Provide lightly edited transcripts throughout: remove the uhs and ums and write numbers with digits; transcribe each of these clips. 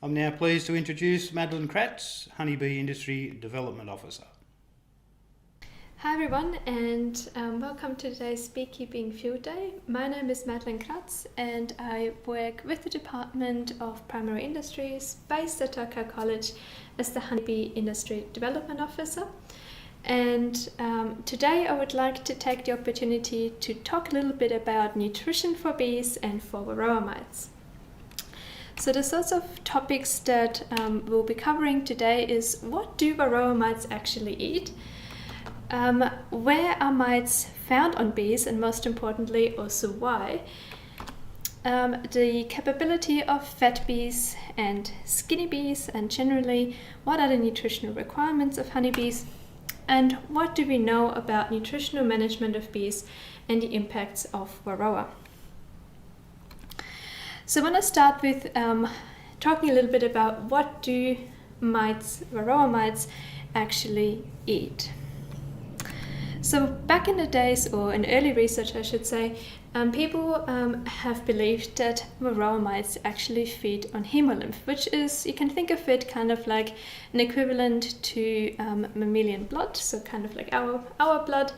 I'm now pleased to introduce Madlen Kratz, Honeybee Industry Development Officer. Hi everyone, and welcome to today's Beekeeping Field Day. My name is Madlen Kratz and I work with the Department of Primary Industries based at Tokyo College as the Honeybee Industry Development Officer. And today I would like to take the opportunity to talk a little bit about nutrition for bees and for Varroa mites. So the sorts of topics that we'll be covering today is what do Varroa mites actually eat? Where are mites found on bees, and most importantly also why? The capability of fat bees and skinny bees, and generally what are the nutritional requirements of honeybees, and what do we know about nutritional management of bees and the impacts of Varroa. So I want to start with talking a little bit about what do Varroa mites actually eat. So back in the days, or in early research I should say, people have believed that Varroa mites actually feed on hemolymph, which is, you can think of it kind of like an equivalent to mammalian blood, so kind of like our blood.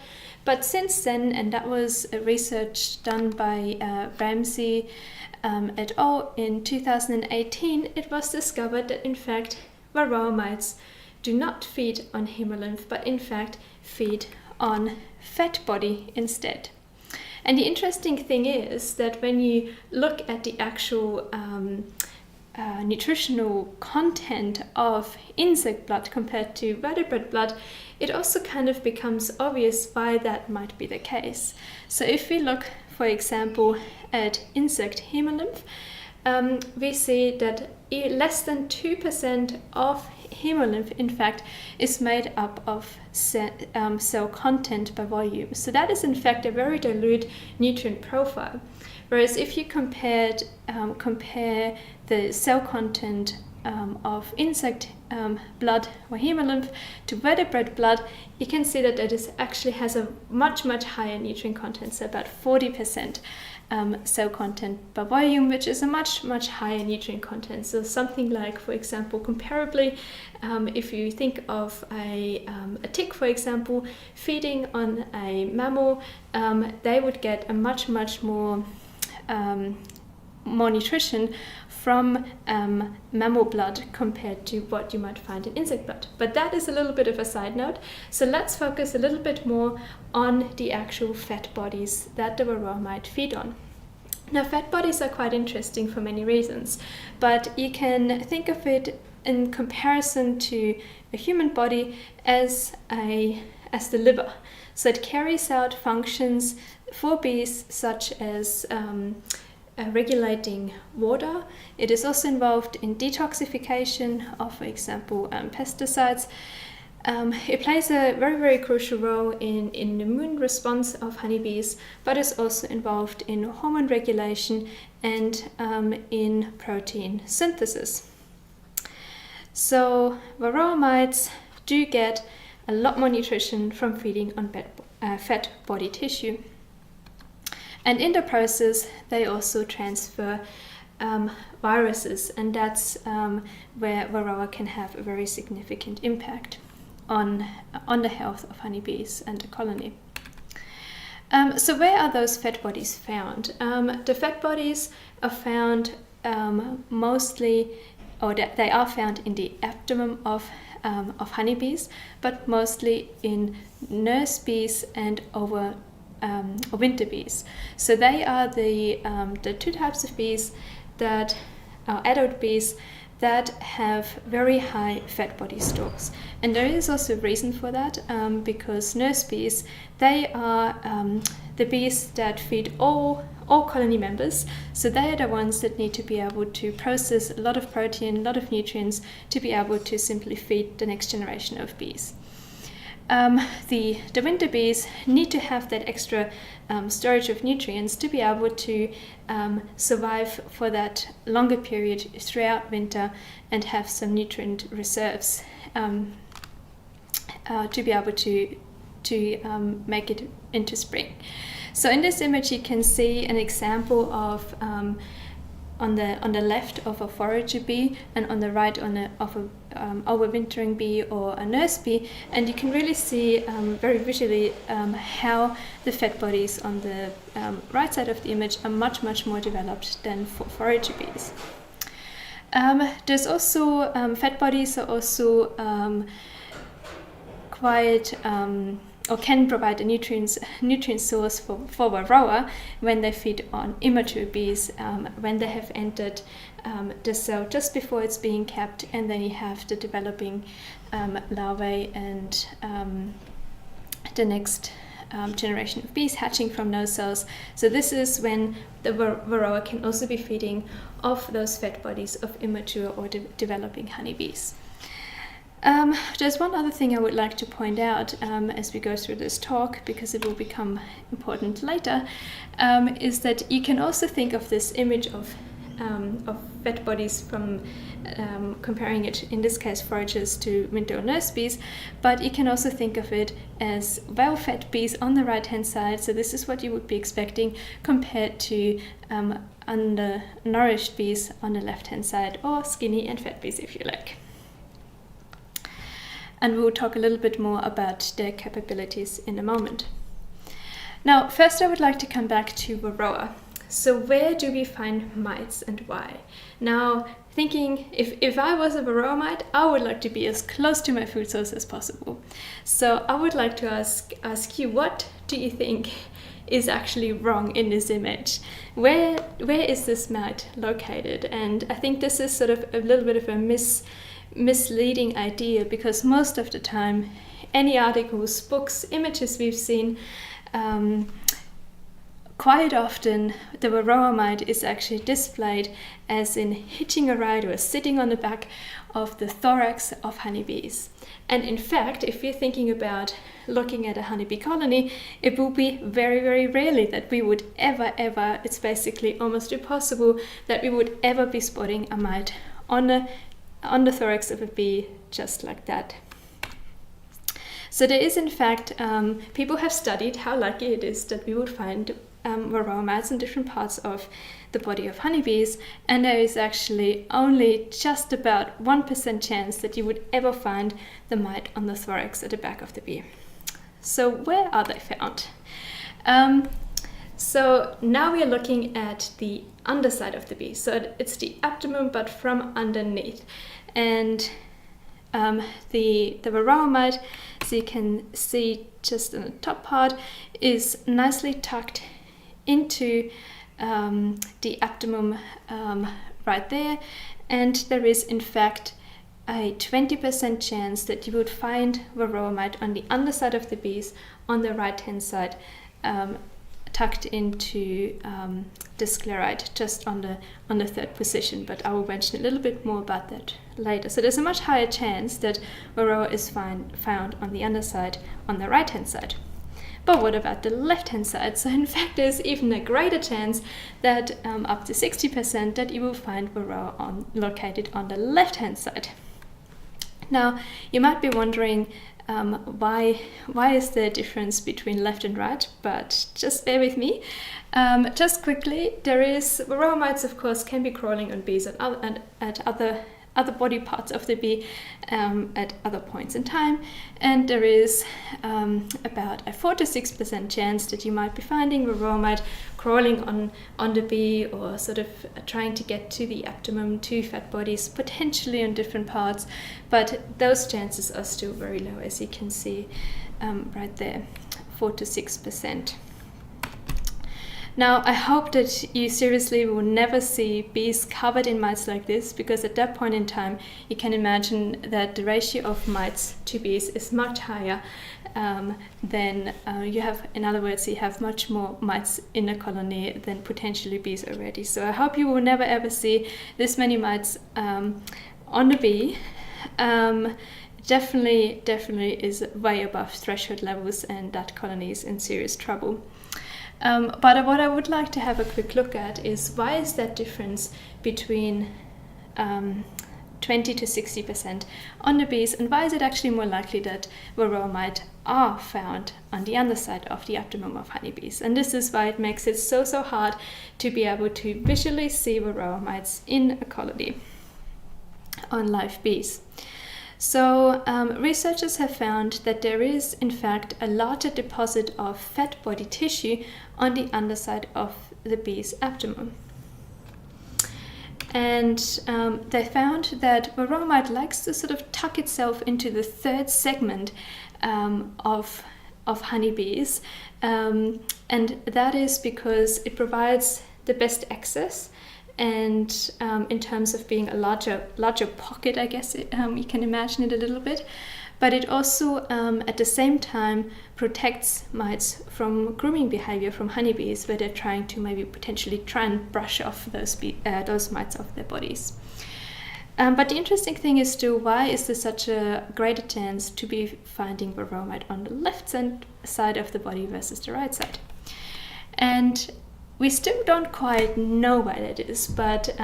But since then, and that was a research done by Ramsey et al. In 2018, it was discovered that in fact Varroa mites do not feed on hemolymph, but in fact feed on fat body instead. And the interesting thing is that when you look at the actual nutritional content of insect blood compared to vertebrate blood, it also kind of becomes obvious why that might be the case. So if we look, for example, at insect hemolymph, we see that less than 2% of hemolymph in fact is made up of cell content by volume. So that is in fact a very dilute nutrient profile. Whereas if you compare the cell content of insect blood or hemolymph to vertebrate blood, you can see that it actually has a much higher nutrient content, so about 40% cell content by volume, which is a much higher nutrient content. So something like, for example, comparably, if you think of a tick, for example, feeding on a mammal, they would get a much more nutrition from mammal blood compared to what you might find in insect blood. But that is a little bit of a side note. So let's focus a little bit more on the actual fat bodies that the Varroa might feed on. Now, fat bodies are quite interesting for many reasons, but you can think of it in comparison to a human body as the liver. So it carries out functions for bees such as regulating water. It is also involved in detoxification of, for example, pesticides. It plays a very crucial role in the immune response of honeybees, but is also involved in hormone regulation and in protein synthesis. So Varroa mites do get a lot more nutrition from feeding on fat body tissue. And in the process, they also transfer viruses, and that's where Varroa can have a very significant impact on the health of honeybees and the colony. So where are those fat bodies found? The fat bodies are found mostly, or they are found in the abdomen of honeybees, but mostly in nurse bees and winter bees. So they are the two types of bees that are adult bees that have very high fat body stores. And there is also a reason for that, because nurse bees, they are the bees that feed all colony members. So they are the ones that need to be able to process a lot of protein, a lot of nutrients to be able to simply feed the next generation of bees. The winter bees need to have that extra storage of nutrients to be able to survive for that longer period throughout winter and have some nutrient reserves to be able to make it into spring. So in this image you can see an example of on the left of a forager bee and on the right of a overwintering bee or a nurse bee, and you can really see very visually how the fat bodies on the right side of the image are much more developed than for forager bees. There's also fat bodies are also quite or can provide a nutrient source for Varroa when they feed on immature bees, when they have entered the cell just before it's being capped, and then you have the developing larvae and the next generation of bees hatching from those cells. So this is when the Varroa can also be feeding off those fat bodies of immature or developing honeybees. There's one other thing I would like to point out as we go through this talk, because it will become important later, is that you can also think of this image of fat bodies from comparing it, in this case, foragers to winter or nurse bees, but you can also think of it as well-fed bees on the right-hand side. So this is what you would be expecting compared to undernourished bees on the left-hand side, or skinny and fat bees if you like. And we'll talk a little bit more about their capabilities in a moment. Now, first I would like to come back to Varroa. So where do we find mites and why? Now, thinking if I was a Varroa mite, I would like to be as close to my food source as possible. So I would like to ask you, what do you think is actually wrong in this image? Where is this mite located? And I think this is sort of a little bit of a misleading idea, because most of the time, any articles, books, images we've seen, quite often the Varroa mite is actually displayed as in hitching a ride or sitting on the back of the thorax of honeybees. And in fact, if you're thinking about looking at a honeybee colony, it will be very rarely that we would ever, it's basically almost impossible that we would ever be spotting a mite on the thorax of a bee just like that. So there is, in fact, people have studied how likely it is that we would find Varroa mites in different parts of the body of honeybees, and there is actually only just about 1% chance that you would ever find the mite on the thorax at the back of the bee. So where are they found? So now we are looking at the underside of the bee. So it's the abdomen, but from underneath. And the Varroa mite, so you can see just in the top part, is nicely tucked into the abdomen right there. And there is, in fact, a 20% chance that you would find Varroa mite on the underside of the bees on the right-hand side, tucked into the sclerite, just on the third position, but I will mention a little bit more about that later. So there's a much higher chance that Varroa is found on the underside, on the right-hand side. But what about the left-hand side? So in fact, there's even a greater chance that up to 60% that you will find Varroa located on the left-hand side. Now, you might be wondering, why is there a difference between left and right? But just bear with me. Just quickly, Varroa mites, of course, can be crawling on bees at other body parts of the bee at other points in time, and there is about a 4 to 6% chance that you might be finding Varroa mite crawling on the bee, or sort of trying to get to the abdomen, to fat bodies, potentially on different parts, but those chances are still very low, as you can see right there, 4 to 6%. Now, I hope that you seriously will never see bees covered in mites like this, because at that point in time, you can imagine that the ratio of mites to bees is much higher than you have. In other words, you have much more mites in a colony than potentially bees already. So I hope you will never ever see this many mites on the bee. Definitely is way above threshold levels, and that colony is in serious trouble. But what I would like to have a quick look at is, why is that difference between 20 to 60% on the bees. And why is it actually more likely that Varroa mites are found on the underside of the abdomen of honeybees? And this is why it makes it so hard to be able to visually see Varroa mites in a colony on live bees. So researchers have found that there is in fact a larger deposit of fat body tissue on the underside of the bee's abdomen. And they found that Varroa mite likes to sort of tuck itself into the third segment of honeybees, and that is because it provides the best access. And in terms of being a larger pocket, I guess you can imagine it a little bit, but it also at the same time protects mites from grooming behavior from honeybees, where they're trying to maybe potentially try and brush off those mites off their bodies. But the interesting thing is still, why is there such a greater chance to be finding Varroa mite on the left side of the body versus the right side? And we still don't quite know why that is, but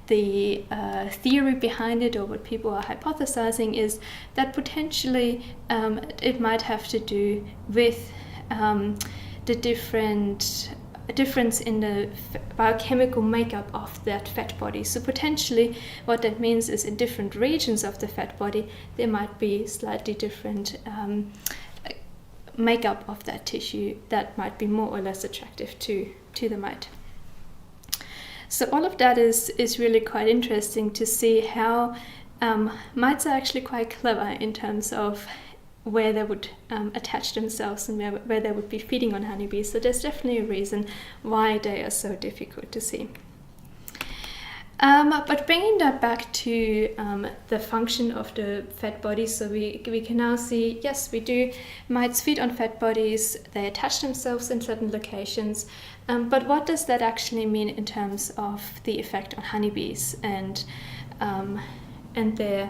the theory behind it, or what people are hypothesizing, is that potentially it might have to do with the difference in the biochemical makeup of that fat body. So potentially what that means is in different regions of the fat body there might be slightly different makeup of that tissue that might be more or less attractive to the mite. So all of that is really quite interesting to see how mites are actually quite clever in terms of where they would attach themselves and where they would be feeding on honeybees. So there's definitely a reason why they are so difficult to see. But bringing that back to the function of the fat body, so we can now see, yes, mites feed on fat bodies, they attach themselves in certain locations, but what does that actually mean in terms of the effect on honeybees and their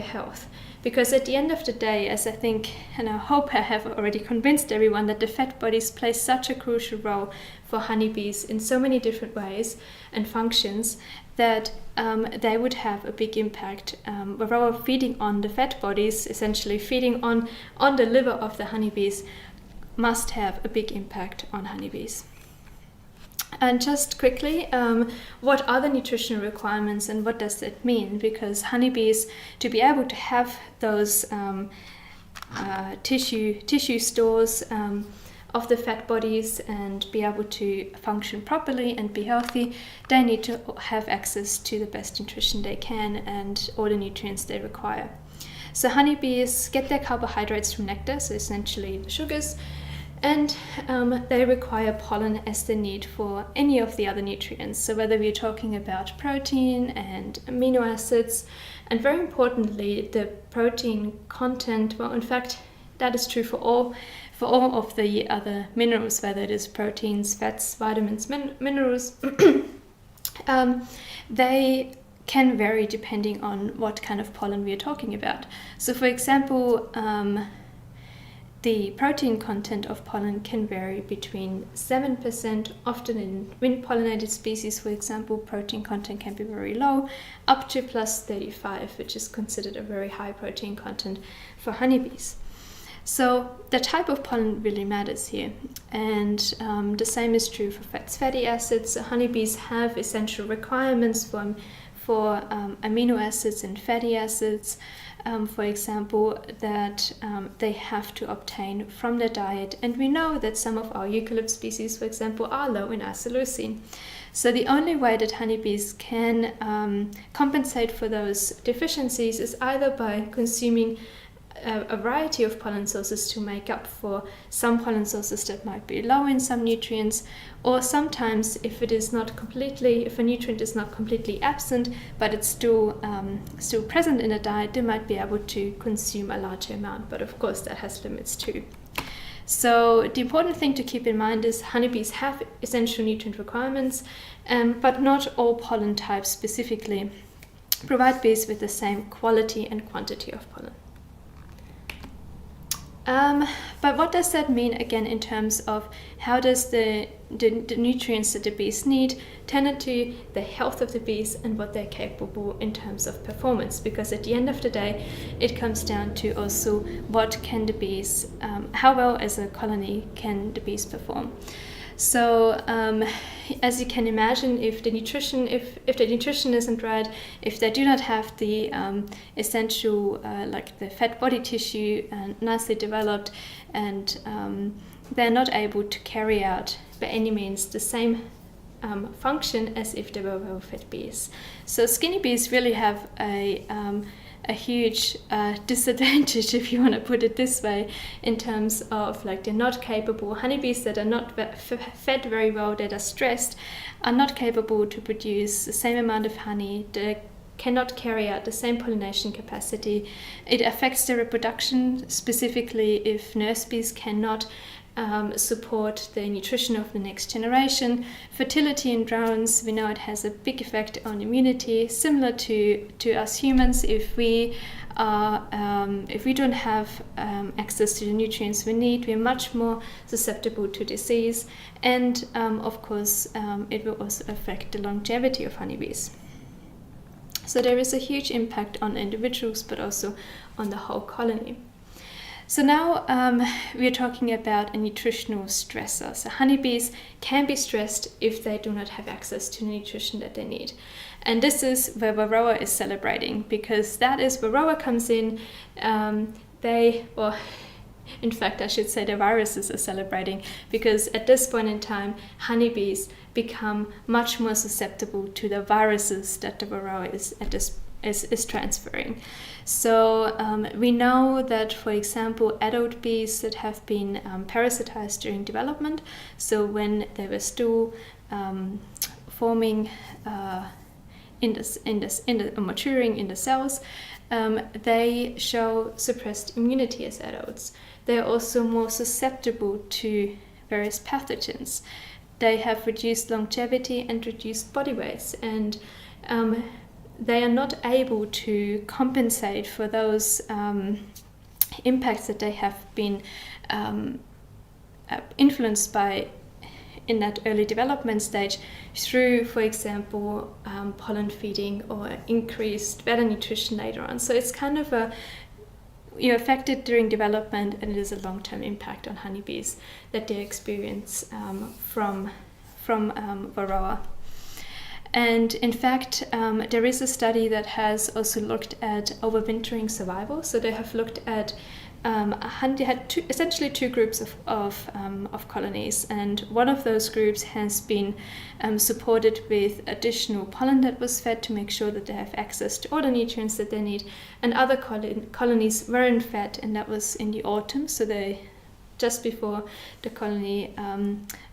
health? Because at the end of the day, as I think and I hope I have already convinced everyone, that the fat bodies play such a crucial role for honeybees in so many different ways and functions, that they would have a big impact. Varroa feeding on the fat bodies, essentially feeding on the liver of the honeybees, must have a big impact on honeybees. And just quickly, what are the nutritional requirements and what does that mean? Because honeybees, to be able to have those tissue stores of the fat bodies and be able to function properly and be healthy, they need to have access to the best nutrition they can and all the nutrients they require. So honeybees get their carbohydrates from nectar, so essentially the sugars, and they require pollen as the need for any of the other nutrients. So whether we're talking about protein and amino acids, and very importantly, the protein content, well, in fact, that is true for all of the other minerals, whether it is proteins, fats, vitamins, minerals, they can vary depending on what kind of pollen we are talking about. So for example, the protein content of pollen can vary between 7%, often in wind-pollinated species, for example, protein content can be very low, up to plus 35, which is considered a very high protein content for honeybees. So the type of pollen really matters here, and the same is true for fatty acids. So honeybees have essential requirements for amino acids and fatty acids, for example, that they have to obtain from their diet. And we know that some of our eucalypt species, for example, are low in isoleucine. So the only way that honeybees can compensate for those deficiencies is either by consuming a variety of pollen sources to make up for some pollen sources that might be low in some nutrients, or sometimes if a nutrient is not completely absent but it's still present in a diet, they might be able to consume a larger amount, but of course that has limits too. So the important thing to keep in mind is honeybees have essential nutrient requirements, but not all pollen types specifically provide bees with the same quality and quantity of pollen. But what does that mean again in terms of how does the nutrients that the bees need turn into the health of the bees and what they're capable in terms of performance? Because at the end of the day, it comes down to also what can the bees, how well as a colony can the bees perform. So as you can imagine, if the nutrition isn't right, if they do not have the essential like the fat body tissue nicely developed, and they're not able to carry out by any means the same function as if they were well-fed bees. So skinny bees really have a huge disadvantage, if you want to put it this way, in terms of like they're not capable. Honeybees that are not fed very well, that are stressed, are not capable to produce the same amount of honey. They cannot carry out the same pollination capacity. It affects their reproduction, specifically if nurse bees cannot support the nutrition of the next generation. Fertility in drones, we know it has a big effect on immunity, similar to us humans. If we don't have access to the nutrients we need, we're much more susceptible to disease, and of course it will also affect the longevity of honeybees. So there is a huge impact on individuals, but also on the whole colony. So now we're talking about a nutritional stressor. So honeybees can be stressed if they do not have access to the nutrition that they need. And this is where Varroa is celebrating, because that is where Varroa comes in. In fact, I should say the viruses are celebrating, because at this point in time, honeybees become much more susceptible to the viruses that the Varroa is transferring. So we know that, for example, adult bees that have been parasitized during development, so when they were still forming maturing in the cells, they show suppressed immunity as adults. They are also more susceptible to various pathogens. They have reduced longevity and reduced body weights, and they are not able to compensate for those impacts that they have been influenced by in that early development stage through, for example, pollen feeding or increased better nutrition later on. So it's kind of you're affected during development, and it is a long-term impact on honeybees that they experience from Varroa. And in fact, there is a study that has also looked at overwintering survival. So they have looked at they had essentially two groups of colonies, and one of those groups has been supported with additional pollen that was fed to make sure that they have access to all the nutrients that they need, and other colonies weren't fed, and that was in the autumn, so they just before the colony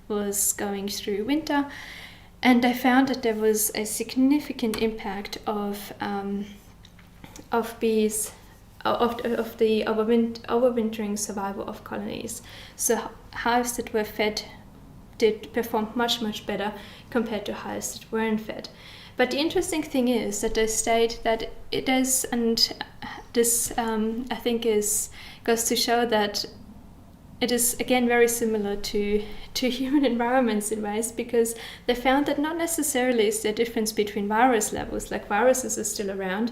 was going through winter. And they found that there was a significant impact of bees, of the overwintering survival of colonies. So hives that were fed did perform much better compared to hives that weren't fed. But the interesting thing is that they state that it is, and this I think goes to show that it is again very similar to human environments in ways, because they found that not necessarily is there a difference between virus levels, like viruses are still around,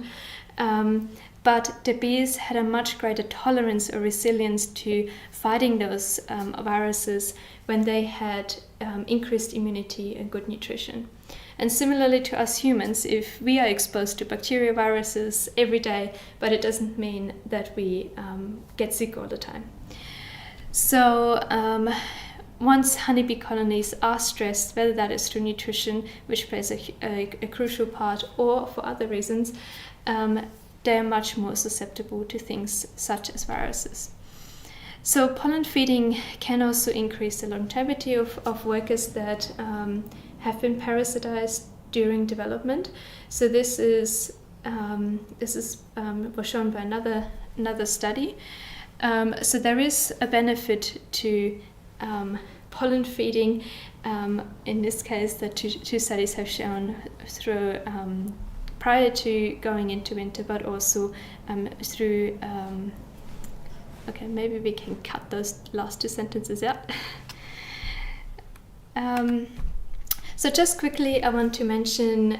but the bees had a much greater tolerance or resilience to fighting those viruses when they had increased immunity and good nutrition. And similarly to us humans, if we are exposed to bacterial viruses every day, but it doesn't mean that we get sick all the time. So once honeybee colonies are stressed, whether that is through nutrition, which plays a crucial part, or for other reasons, they are much more susceptible to things such as viruses. So pollen feeding can also increase the longevity of workers that have been parasitized during development. So this was shown by another study. So there is a benefit to pollen feeding. In this case, the two studies have shown through prior to going into winter, but also through Okay, maybe we can cut those last two sentences out. So just quickly, I want to mention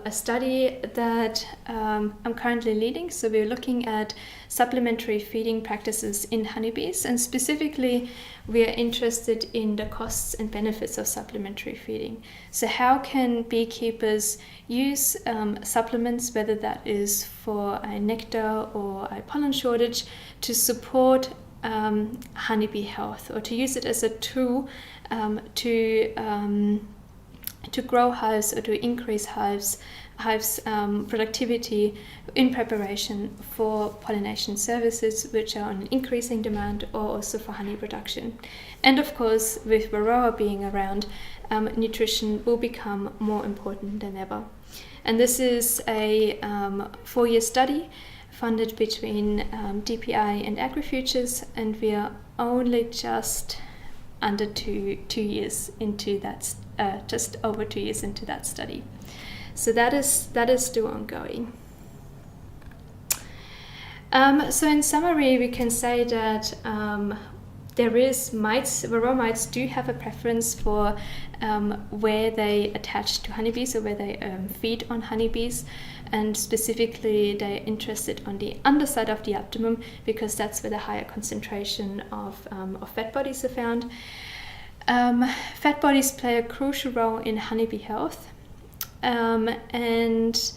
a study that I'm currently leading. So we're looking at supplementary feeding practices in honeybees, and specifically we are interested in the costs and benefits of supplementary feeding. So how can beekeepers use supplements, whether that is for a nectar or a pollen shortage, to support honeybee health, or to use it as a tool to grow hives or to increase hives productivity in preparation for pollination services, which are on increasing demand, or also for honey production. And of course, with Varroa being around, nutrition will become more important than ever. And this is a 4-year study funded between DPI and AgriFutures, and we are only just under 2 years into that, just over 2 years into that study. So that is still ongoing. So in summary, we can say that there is mites. Varroa mites do have a preference for where they attach to honeybees, or where they feed on honeybees, and specifically they're interested on the underside of the abdomen, because that's where the higher concentration of fat bodies are found. Fat bodies play a crucial role in honeybee health, and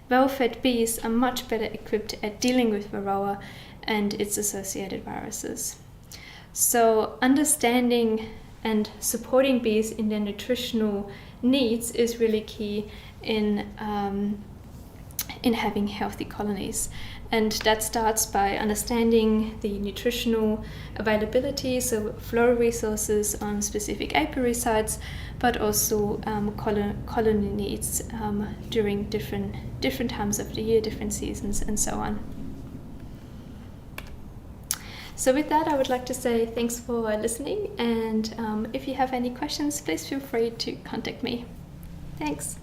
well-fed bees are much better equipped at dealing with Varroa and its associated viruses. So understanding and supporting bees in their nutritional needs is really key in having healthy colonies. And that starts by understanding the nutritional availability, so floral resources on specific apiary sites, but also colony needs during different times of the year, different seasons, and so on. So with that, I would like to say thanks for listening, and if you have any questions, please feel free to contact me. Thanks.